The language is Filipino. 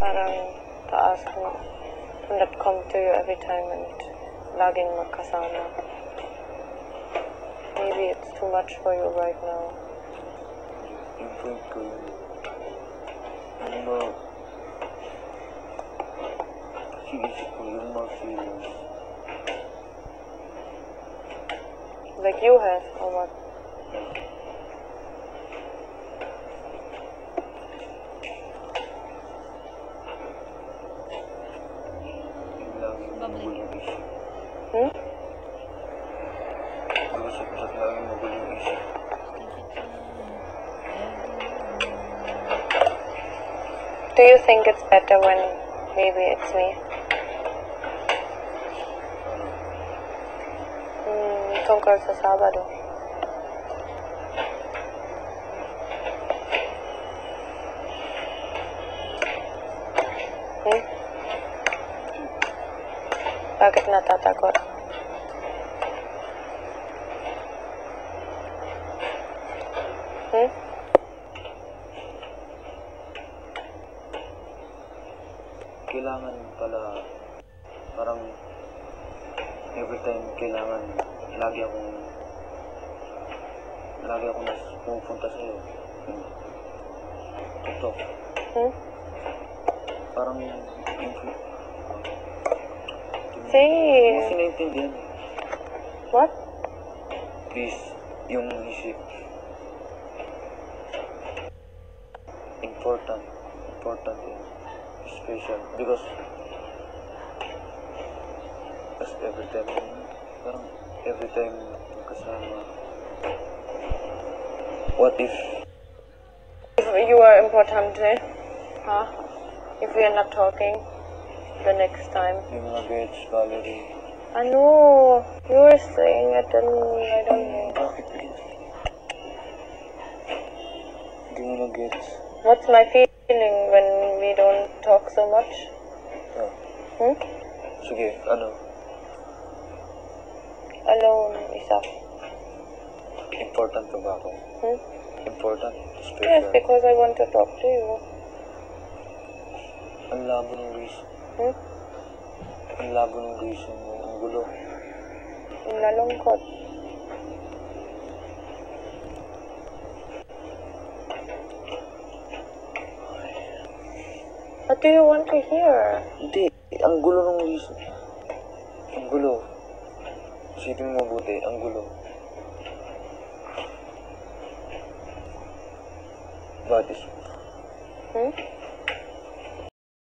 Parang taas mo. And that come to you every time and laging magkasama. Maybe it's too much for you right now. Yung point ko yun. Ano ba? Sinisip ko yung mga feelings. Like you have, or what? Yung lagi magulo yung isip. Gusto ko sa lagi magulo yung isip. Do you think it's better when maybe it's me? Tungkol sa Sabado. Bakit natatakot? Kailangan pala, parang every time kailangan lagi akong pupunta sa'yo. Tok. Parang Say. Hindi sinaintindihan. What? Please, yung isip. Important and special because every time kasama. What if you are important, eh? Huh? If we are not talking the next time. yung mga gets, Valerie? I know. You were saying it and I don't know. Bakit please? Hindi mo na gets. What's my feeling when we don't talk so much? Sige, ano? Alone, isa. Important ba ako? Important, Yes, special. because I want to talk to you. Ang labo ng reason. Ang labo ng reason mo. Ang gulo. Nalungkot. What do you want to hear? Hindi. Ang gulo ng reason. Ang gulo. Isipin mo mabuti. Ang gulo. What is...